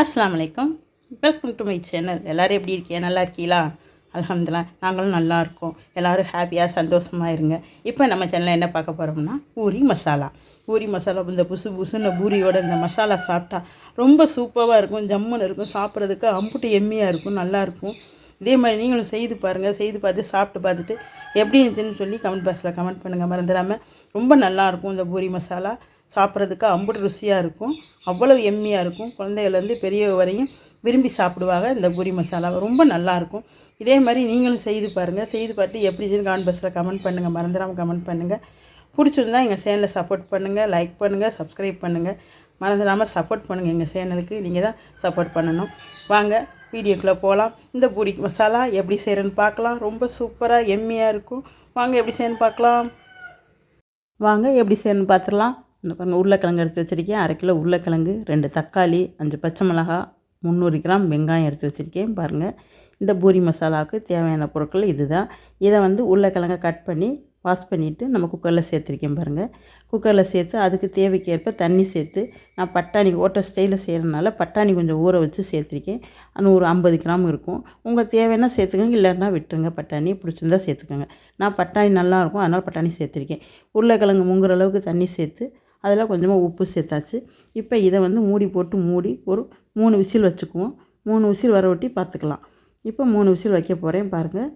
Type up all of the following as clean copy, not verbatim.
அஸ்ஸலாமு அலைக்கும். Welcome to my channel. எல்லோரும் எப்படி இருக்கீங்க? நல்லா இருக்கீங்களா? அல்ஹம்துலில்லாஹ் நாங்களும் நல்லா இருக்கோம். எல்லோரும் ஹாப்பியாக சந்தோஷமாக இருங்க. இப்போ நம்ம சேனலில் என்ன பார்க்க போகிறோம்னா பூரி மசாலா. பூரி மசாலா இந்த புசு புசுன்னு பூரியோட இந்த மசாலா சாப்பிட்டா ரொம்ப சூப்பராக இருக்கும், ஜம்முன்னு இருக்கும். சாப்பிட்றதுக்கு அம்புட்டு எம்மியாக இருக்கும், நல்லாயிருக்கும். இதே மாதிரி நீங்களும் செய்து பாருங்கள். செய்து பார்த்து சாப்பிட்டு பார்த்துட்டு எப்படி இருந்துச்சுன்னு சொல்லி கமெண்ட் பாக்ஸில் கமெண்ட் பண்ணுங்கள் மறந்துடாமல். ரொம்ப நல்லாயிருக்கும் இந்த பூரி மசாலா. சாப்பிட்றதுக்கு அம்புட்டு ருசியாக இருக்கும், அவ்வளவு எம்மியாக இருக்கும். குழந்தைகள்லேருந்து பெரியவங்க வரையும் விரும்பி சாப்பிடுவாங்க. இந்த பூரி மசாலா ரொம்ப நல்லாயிருக்கும். இதே மாதிரி நீங்களும் செய்து பாருங்கள். செய்து பார்த்து எப்படி கமெண்ட் பாக்ஸில் கமெண்ட் பண்ணுங்கள் மறந்துடாமல் கமெண்ட் பண்ணுங்கள். பிடிச்சிருந்தா எங்கள் சேனலை சப்போர்ட் பண்ணுங்கள், லைக் பண்ணுங்கள், சப்ஸ்கிரைப் பண்ணுங்கள். மறந்துடாமல் சப்போர்ட் பண்ணுங்கள். எங்கள் சேனலுக்கு நீங்கள் தான் சப்போர்ட் பண்ணணும். வாங்க வீடியோக்குள்ளே போகலாம். இந்த பூரி மசாலா எப்படி செய்கிறேன்னு பார்க்கலாம். ரொம்ப சூப்பராக எம்மியாக இருக்கும். வாங்க எப்படி செய்யணும்னு பார்க்கலாம். வாங்க எப்படி செய்யணும்னு பார்த்துடலாம். இந்த பாருங்கள், உருளைக்கிழங்கு எடுத்து வச்சுருக்கேன். 1/2 கிலோ உருளைக்கிழங்கு, 2 தக்காளி, 5 பச்சை மிளகாய், 300 கிராம் வெங்காயம் எடுத்து வச்சுருக்கேன். பாருங்கள், இந்த பூரி மசாலாவுக்கு தேவையான பொருட்கள் இது தான். இதை உருளைக்கிழங்கை கட் பண்ணி வாஷ் பண்ணிவிட்டு நம்ம குக்கரில் சேர்த்துருக்கேன். பாருங்கள், குக்கரில் சேர்த்து அதுக்கு தேவைக்கேற்ப தண்ணி சேர்த்து, நான் பட்டாணி ஓட்ட ஸ்டைலில் செய்கிறதுனால பட்டாணி கொஞ்சம் ஊற வச்சு சேர்த்துருக்கேன். அது ஒரு 50 கிராம் இருக்கும். உங்களுக்கு தேவைன்னா சேர்த்துக்கோங்க, இல்லைன்னா விட்டுருங்க. பட்டாணி பிடிச்சிருந்தா சேர்த்துக்கோங்க. நான் பட்டாணி நல்லாயிருக்கும், அதனால் பட்டாணி சேர்த்துருக்கேன். உருளைக்கிழங்கு முங்குற அளவுக்கு தண்ணி சேர்த்து அதில் கொஞ்சமாக உப்பு சேர்த்தாச்சு. இப்போ இதை மூடி போட்டு மூடி ஒரு 3 விசில் வச்சுக்குவோம். 3 விசில் வர ஒட்டி பார்த்துக்கலாம். இப்போ 3 விசில் வைக்க போகிறேன். பாருங்கள்,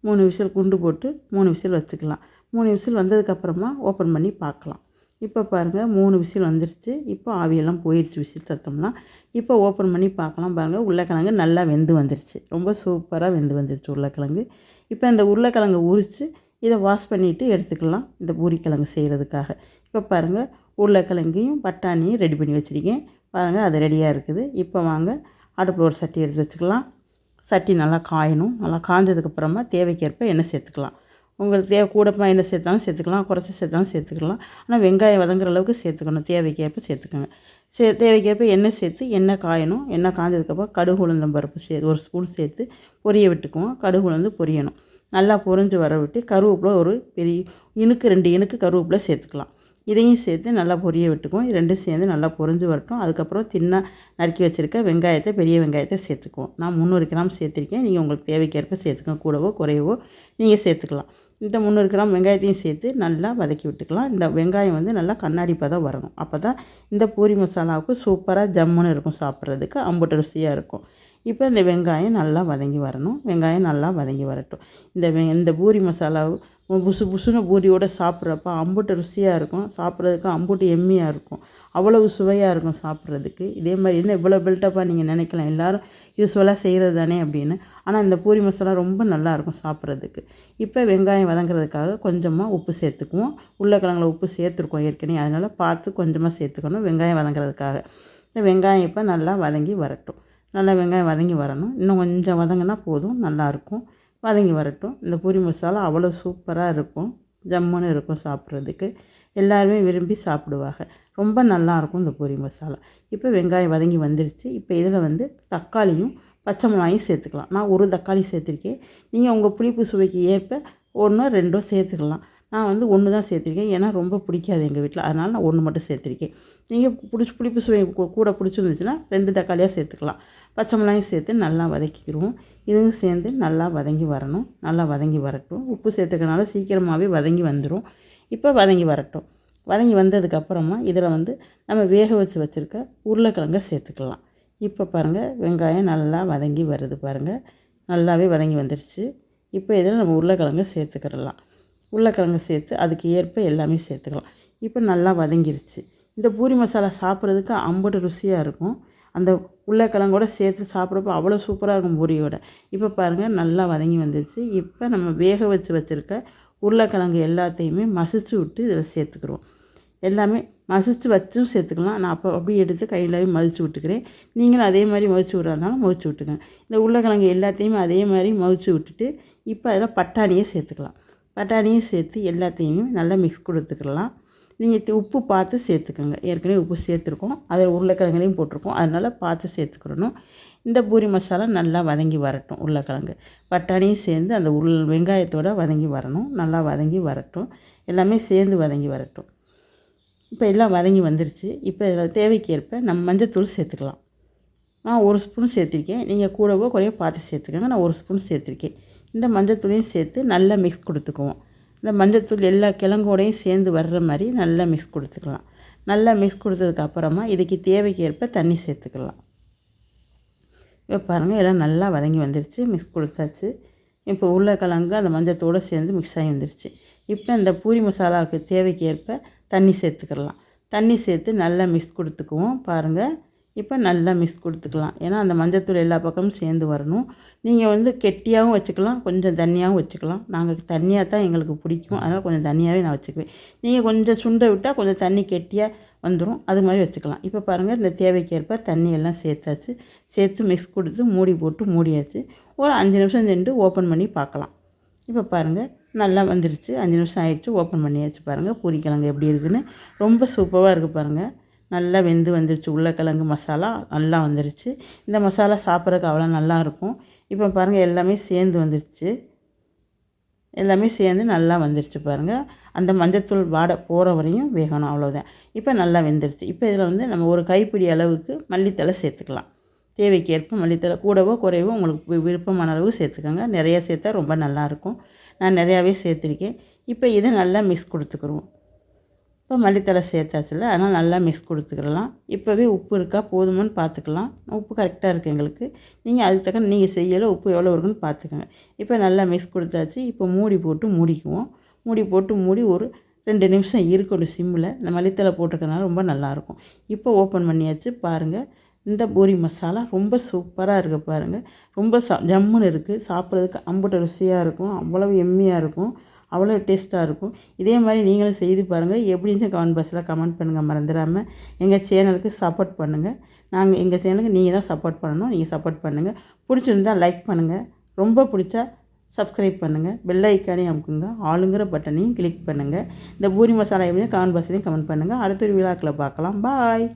3 விசில் குண்டு போட்டு 3 விசில் வச்சுக்கலாம். 3 விசில் வந்ததுக்கப்புறமா ஓப்பன் பண்ணி பார்க்கலாம். இப்போ பாருங்கள், 3 விசில் வந்துருச்சு. இப்போ ஆவியெல்லாம் போயிடுச்சு விசில் சத்தம்லாம். இப்போ ஓப்பன் பண்ணி பார்க்கலாம். பாருங்கள், உருளைக்கிழங்கு நல்லா வெந்து வந்துருச்சு. ரொம்ப சூப்பராக வெந்து வந்துருச்சு உருளைக்கிழங்கு. இப்போ இந்த உருளைக்கிழங்கு உரித்து இதை வாஷ் பண்ணிவிட்டு எடுத்துக்கலாம் இந்த பூரிக்கிழங்கு செய்கிறதுக்காக. இப்போ பாருங்கள், உருளைக்கிழங்கையும் பட்டாணியும் ரெடி பண்ணி வச்சுருக்கேன். பாருங்கள், அது ரெடியாக இருக்குது. இப்போ வாங்க அடுப்பில் ஒரு சட்டி எடுத்து வச்சுக்கலாம். சட்டி நல்லா காயணும். நல்லா காய்ஞ்சதுக்கப்புறமா தேவைக்கேற்ப எண்ணெய் சேர்த்துக்கலாம். உங்களுக்கு கூடமாக எண்ணெய் சேர்த்தாலும் சேர்த்துக்கலாம், குறைச்சி சேர்த்தாலும் சேர்த்துக்கலாம். ஆனால் வெங்காயம் வதங்குற அளவுக்கு சேர்த்துக்கணும். தேவைக்கேற்ப சேர்த்துக்கோங்க. தேவைக்கேற்ப எண்ணெய் சேர்த்து எண்ணெய் காயணும். எண்ணெய் காய்ஞ்சதுக்கப்புறம் கடுகு உளுந்தம் பருப்பு ஒரு ஸ்பூன் சேர்த்து பொரிய விட்டுக்குவோம். கடுகு உளுந்து பொரியணும். நல்லா பொரிஞ்சு வர விட்டு கருவேப்பிலை ஒரு பெரிய 2 இனுக்கு கருவேப்பிலை சேர்த்துக்கலாம். இதையும் சேர்த்து நல்லா பொரிய விட்டுக்குவோம். 2 சேர்ந்து நல்லா பொரிஞ்சு வரட்டும். அதுக்கப்புறம் தின்னாக நறுக்கி வச்சுருக்க வெங்காயத்தை, பெரிய வெங்காயத்தை சேர்த்துக்குவோம். நான் 300 கிராம் சேர்த்துருக்கேன். நீங்கள் உங்களுக்கு தேவைக்கேற்ப சேர்த்துக்கோங்க. கூடவோ குறையவோ நீங்கள் சேர்த்துக்கலாம். இந்த 300 கிராம் வெங்காயத்தையும் சேர்த்து நல்லா வதக்கி விட்டுக்கலாம். இந்த வெங்காயம் நல்லா கண்ணாடி பதம் வரணும். அப்போ தான் இந்த பூரி மசாலாவுக்கு சூப்பராக ஜம்முன்னு இருக்கும், சாப்பிட்றதுக்கு அம்புட்டு ருசியாக இருக்கும். இப்போ இந்த வெங்காயம் நல்லா வதங்கி வரணும். வெங்காயம் நல்லா வதங்கி வரட்டும். இந்த பூரி மசாலா புசு புசுன்னு பூரியோடு சாப்பிட்றப்ப அம்புட்டு ருசியாக இருக்கும். சாப்பிட்றதுக்கு அம்புட்டு எம்மியாக இருக்கும். அவ்வளவு சுவையாக இருக்கும் சாப்பிட்றதுக்கு. இதே மாதிரி என்ன இவ்வளோ பில்டப்பாக நீங்கள் நினைக்கலாம், எல்லோரும் யூஸ்வலாக செய்கிறது தானே அப்படின்னு. ஆனால் இந்த பூரி மசாலா ரொம்ப நல்லாயிருக்கும் சாப்பிட்றதுக்கு. இப்போ வெங்காயம் வதங்குறதுக்காக கொஞ்சமாக உப்பு சேர்த்துக்குவோம். உருளைக்கிழங்குல உப்பு சேர்த்துருக்கோம் ஏற்கனவே, அதனால் பார்த்து கொஞ்சமாக சேர்த்துக்கணும் வெங்காயம் வதங்குறதுக்காக. இந்த வெங்காயம் இப்போ நல்லா வதங்கி வரட்டும். நல்லா வெங்காயம் வதங்கி வரணும். இன்னும் கொஞ்சம் வதங்கினா போதும், நல்லாயிருக்கும். வதங்கி வரட்டும். இந்த பூரி மசாலா அவ்வளோ சூப்பராக இருக்கும், ஜம்முன்னு இருக்கும் சாப்பிட்றதுக்கு. எல்லாருமே விரும்பி சாப்பிடுவாங்க. ரொம்ப நல்லாயிருக்கும் இந்த பூரி மசாலா. இப்போ வெங்காயம் வதங்கி வந்துருச்சு. இப்போ இதில் தக்காளியும் பச்சை மிளகாயும் சேர்த்துக்கலாம். நான் ஒரு தக்காளி சேர்த்துருக்கேன். நீங்கள் உங்கள் புளிப்பு சுவைக்கு ஏற்ப 1 2 சேர்த்துக்கலாம். நான் 1 தான் சேர்த்துருக்கேன், ஏன்னா ரொம்ப பிடிக்காது எங்கள் வீட்டில், அதனால் நான் 1 மட்டும் சேர்த்துருக்கேன். நீங்கள் புளிப்பு சுவை கூட பிடிச்சிருந்துச்சுன்னா 2 தக்காளியாக சேர்த்துக்கலாம். பச்சை மிளகாயும் சேர்த்து நல்லா வதக்கிக்கிடுவோம். இதுவும் சேர்ந்து நல்லா வதங்கி வரணும். நல்லா வதங்கி வரட்டும். உப்பு சேர்த்துக்கனால சீக்கிரமாகவே வதங்கி வந்துடும். இப்போ வதங்கி வரட்டும். வதங்கி வந்ததுக்கப்புறமா இதில் நம்ம வேக வச்சுருக்க உருளைக்கிழங்கை சேர்த்துக்கலாம். இப்போ பாருங்கள், வெங்காயம் நல்லா வதங்கி வருது. பாருங்கள், நல்லாவே வதங்கி வந்துடுச்சு. இப்போ இதில் நம்ம உருளைக்கிழங்கை சேர்த்துக்கிடலாம். உருளைக்கிழங்கு சேர்த்து அதுக்கு ஏற்ப எல்லாமே சேர்த்துக்கலாம். இப்போ நல்லா வதங்கிருச்சு. இந்த பூரி மசாலா சாப்பிட்றதுக்கு அம்புட்டு ருசியாக இருக்கும். அந்த உருளைக்கிழங்கோட சேர்த்து சாப்பிட்றப்போ அவ்வளோ சூப்பராக இருக்கும் பூரியோட. இப்போ பாருங்கள், நல்லா வதங்கி வந்துருச்சு. இப்போ நம்ம வேக வச்சுருக்க உருளைக்கிழங்கு எல்லாத்தையுமே மசிச்சு விட்டு இதில் சேர்த்துக்கிறோம். எல்லாமே மசிச்சு வச்சும் சேர்த்துக்கலாம். நான் அப்படியே எடுத்து கையிலவே மதிச்சு விட்டுக்கிறேன். நீங்களும் அதே மாதிரி மதிச்சு விட்றதுனாலும் மதிச்சு விட்டுக்கங்க. இந்த உருளைக்கிழங்கு எல்லாத்தையுமே அதே மாதிரி மதிச்சு விட்டுட்டு இப்போ அதில் பட்டாணியை சேர்த்துக்கலாம். பட்டாணியும் சேர்த்து எல்லாத்தையுமே நல்லா மிக்ஸ் கொடுத்துக்கலாம். நீங்கள் உப்பு பார்த்து சேர்த்துக்கோங்க. ஏற்கனவே உப்பு சேர்த்துருக்கோம், அதில் உருளைக்கிழங்குலையும் போட்டிருக்கோம், அதனால் பார்த்து சேர்த்துக்கிறணும். இந்த பூரி மசாலா நல்லா வதங்கி வரட்டும். உருளைக்கிழங்கு பட்டாணியும் சேர்ந்து அந்த வெங்காயத்தோடு வதங்கி வரணும். நல்லா வதங்கி வரட்டும். எல்லாமே சேர்ந்து வதங்கி வரட்டும். இப்போ எல்லாம் வதங்கி வந்துருச்சு. இப்போ இதில் தேவைக்கேற்ப நம்ம மஞ்சத்தூள் சேர்த்துக்கலாம். நான் 1 ஸ்பூன் சேர்த்துருக்கேன். நீங்கள் கூடவோ குறையோ பார்த்து சேர்த்துக்கோங்க. நான் 1 ஸ்பூன் சேர்த்துருக்கேன். இந்த மஞ்சத்தூளையும் சேர்த்து நல்லா மிக்ஸ் கொடுத்துக்குவோம். இந்த மஞ்சத்தூள் எல்லா கிழங்கோடையும் சேர்ந்து வர்ற மாதிரி நல்லா மிக்ஸ் கொடுத்துக்கலாம். நல்லா மிக்ஸ் கொடுத்ததுக்கப்புறமா இதுக்கு தேவைக்கு ஏற்ப தண்ணி சேர்த்துக்கலாம். இப்போ பாருங்கள் எல்லாம் நல்லா வதங்கி வந்துருச்சு. மிக்ஸ் கொடுத்தாச்சு. இப்போ உருளைக்கிழங்கு அந்த மஞ்சத்தோடு சேர்ந்து மிக்ஸ் ஆகி வந்துருச்சு. இப்போ இந்த பூரி மசாலாவுக்கு தேவைக்கு ஏற்ப தண்ணி சேர்த்துக்கலாம். தண்ணி சேர்த்து நல்லா மிக்ஸ் கொடுத்துக்குவோம். பாருங்கள் இப்போ நல்லா மிக்ஸ் கொடுத்துக்கலாம். ஏன்னா அந்த மஞ்சத்தூள் எல்லா பக்கமும் சேர்ந்து வரணும். நீங்கள் கெட்டியாகவும் வச்சுக்கலாம், கொஞ்சம் தண்ணியாகவும் வச்சுக்கலாம். நாங்கள் தண்ணியாக தான் எங்களுக்கு பிடிக்கும், அதனால் கொஞ்சம் தண்ணியாகவே நான் வச்சுக்குவேன். நீங்கள் கொஞ்சம் சுண்டை விட்டால் கொஞ்சம் தண்ணி கெட்டியாக வந்துடும், அது மாதிரி வச்சுக்கலாம். இப்போ பாருங்கள் இந்த தேவைக்கேற்ப தண்ணி எல்லாம் சேர்த்தாச்சு. சேர்த்து மிக்ஸ் கொடுத்து மூடி போட்டு மூடியாச்சு. ஒரு 5 நிமிஷம் சென்று ஓப்பன் பண்ணி பார்க்கலாம். இப்போ பாருங்கள் நல்லா வந்துருச்சு. 5 நிமிஷம் ஆகிடுச்சு, ஓப்பன் பண்ணியாச்சு. பாருங்கள் பூரிக்கிழங்கு எப்படி இருக்குதுன்னு ரொம்ப சூப்பராக இருக்குது. பாருங்கள் நல்லா வெந்து வந்துருச்சு. உருளைக்கிழங்கு மசாலா நல்லா வந்துருச்சு. இந்த மசாலா சாப்பிட்றதுக்கு அவ்வளோ நல்லாயிருக்கும். இப்போ பாருங்கள் எல்லாமே சேர்ந்து வந்துருச்சு. எல்லாமே சேர்ந்து நல்லா வந்துருச்சு. பாருங்கள் அந்த மஞ்சத்தூள் வாடை போகிற வரையும் வேகணும், அவ்வளோதான். இப்போ நல்லா வெந்துருச்சு. இப்போ இதில் நம்ம ஒரு கைப்பிடி அளவுக்கு மல்லித்தழை சேர்த்துக்கலாம். தேவைக்கு ஏற்ப மல்லித்தழை கூடவோ குறைவோ உங்களுக்கு விருப்பமான அளவுக்கு சேர்த்துக்கோங்க. நிறையா சேர்த்தா ரொம்ப நல்லாயிருக்கும். நான் நிறையாவே சேர்த்துருக்கேன். இப்போ இதை நல்லா மிக்ஸ் கொடுத்துக்குருவோம். இப்போ மல்லித்தழை சேர்த்தாச்சுல, அதனால் நல்லா மிக்ஸ் கொடுத்துக்கிடலாம். இப்போவே உப்பு இருக்கா போதுமான்னு பார்த்துக்கலாம். உப்பு கரெக்டாக இருக்குது எங்களுக்கு. நீங்கள் அதுக்கு தக்க நீங்கள் செய்யலை உப்பு எவ்வளோ இருக்குன்னு பார்த்துக்கோங்க. இப்போ நல்லா மிக்ஸ் கொடுத்தாச்சு. இப்போ மூடி போட்டு மூடிக்குவோம். மூடி போட்டு மூடி ஒரு 2 நிமிஷம் இருக்கணும் சிம்மில். இந்த மல்லித்தழை போட்டிருக்கனால ரொம்ப நல்லாயிருக்கும். இப்போ ஓப்பன் பண்ணியாச்சு. பாருங்கள் இந்த பூரி மசாலா ரொம்ப சூப்பராக இருக்குது. பாருங்கள் ரொம்ப ஜம்முன்னு இருக்குது. சாப்பிட்றதுக்கு அம்புட்டு ருசியாக இருக்கும். அவ்வளவு எம்மியாக இருக்கும். அவ்வளோ டேஸ்ட்டாக இருக்கும். இதே மாதிரி நீங்களும் செய்து பாருங்கள். எப்படி இருந்துச்சு கமெண்ட் பாக்ஸில் கமெண்ட் பண்ணுங்கள். மறந்துடாமல் எங்கள் சேனலுக்கு சப்போர்ட் பண்ணுங்கள். எங்கள் சேனலுக்கு நீங்கள் தான் சப்போர்ட் பண்ணணும். நீங்கள் சப்போர்ட் பண்ணுங்கள். பிடிச்சிருந்தால் லைக் பண்ணுங்கள். ரொம்ப பிடிச்சா சப்ஸ்கிரைப் பண்ணுங்கள். பெல் ஐக்கானையும் அமுக்குங்க. ஆளுங்கிற பட்டனையும் கிளிக் பண்ணுங்கள். இந்த பூரி மசாலா எப்படி கமெண்ட் பாக்ஸ்லையும் கமெண்ட் பண்ணுங்கள். அடுத்த ஒரு விழாக்களை பார்க்கலாம். பாய்.